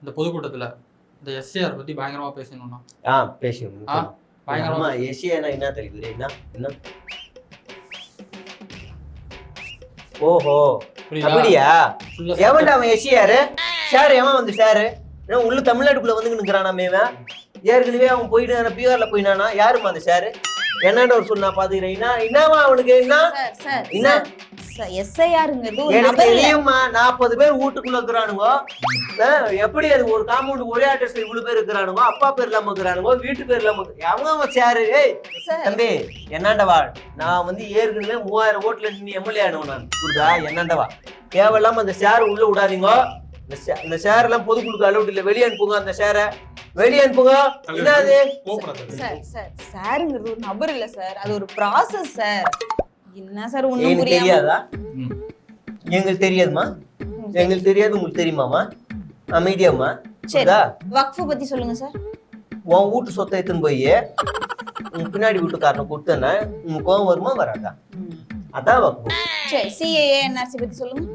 இந்த பொதுக்கூட்டத்துல இந்த எஸ்ஏஆர் பத்தி பயங்கரமா பேசணும்னா பேசுவோம். பயங்கரமா எஸ்ஏனா என்ன தெரியுது? என்ன ஓஹோ அப்படியா? எவன்டா அவன் எஸ்ஏஆர் ஷேர்? எவன் வந்து ஷேரு உள்ள தமிழ்நாட்டுக்குள்ள வந்து நிக்கிறானாமே? ஏற்கனவே அவன் போயிட்டு பிஆர்ல போயினானா? யாருமா அந்த ஷேரு? என்னன்னு ஒரு சொன்னா பாத்துக்கிறேன். என்னவா அவனுக்கு என்ன எனக்கு தெரியுமா? 40 பேர் வீட்டுக்குள்ள இருக்கிறானுங்க. எப்படி அது ஒரு காம்பவுண்ட் ஒரே அட்ரஸ்ல இவ்வளவு பேர் இருக்கிறானுங்க, அப்பா பேர் இல்லாம இருக்கிறானுங்க, வீட்டு பேர் இல்லாம அவன் ஷேரு. தம்பி என்னண்டவா, நான் வந்து ஏற்கனவே 3000 ஓட்டுல நின்று எம்எல்ஏ ஆனவன் நான். புரியுதா? என்னண்டவா தேவையில்லாம அந்த ஷேர் உள்ள விடாதீங்க. இந்த ஷேர் எல்லாம் பொது கொடுக்க அலவுட் இல்ல. வெளியே அனுப்புங்க, அந்த ஷேரை வெளியே அனுப்புங்க. என்னது சார்ங்கிறது ஒரு நபர் இல்ல சார், அது ஒரு ப்ராசஸ் சார். என்ன சார் உங்களுக்கு தெரியாதா? எங்களுக்கு தெரியாதுமா? எங்களுக்கு தெரியாது, உங்களுக்கு தெரியுமாமா? அமைதியாமா? சரிதா? வக்ஃப் பத்தி சொல்லுங்க சார். உன் வீட்டு சொத்தை எடுத்துன்னு போய் உங்க பின்னாடி வீட்டுக்காரனை கொடுத்தேன்னா உங்களுக்கு கோவம் வருமா வராதா? அதான் வக்ஃப். சரி, சிஏஏ என்ஆர்சி பத்தி சொல்லுங்க.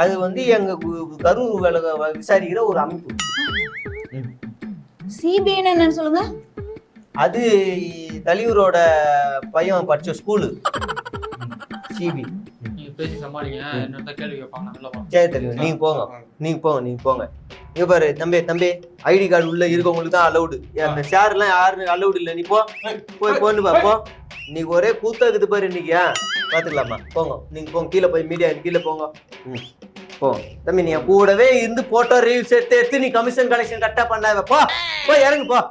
அது வந்து எங்க கரூர் வேலை விசாரிக்கிற ஒரு அமைப்பு. சிபிஐ என்னன்னு சொல்லுங்க. அது தலைவரோட பையன் படிச்ச ஸ்கூலு சிபி. பேசி சமாளிங்க, என்ன கேள்வி கேட்பாங்க. சரி தலைவர், நீங்க போங்க. இங்க பாரு தம்பி, ஐடி கார்டு உள்ள இருக்கவங்களுக்கு தான் அலௌடு. அந்த ஷேர் எல்லாம் யாரும் அலௌடு இல்ல. நீ போன்னு பா. இன்னைக்கு ஒரே கூத்தாக்குது பாரு இன்னைக்கு. பாத்துக்கலாமா? போங்க, நீங்க போங்க, கீழே போய் மீடியா கீழே போங்க. போ தம்பி, நீ கூடவே இருந்து போட்டோ ரீல்ஸ் எடுத்து நீ கமிஷன் கலெக்ஷன் கரெக்டா பண்ணாத. போ இறங்கு போ.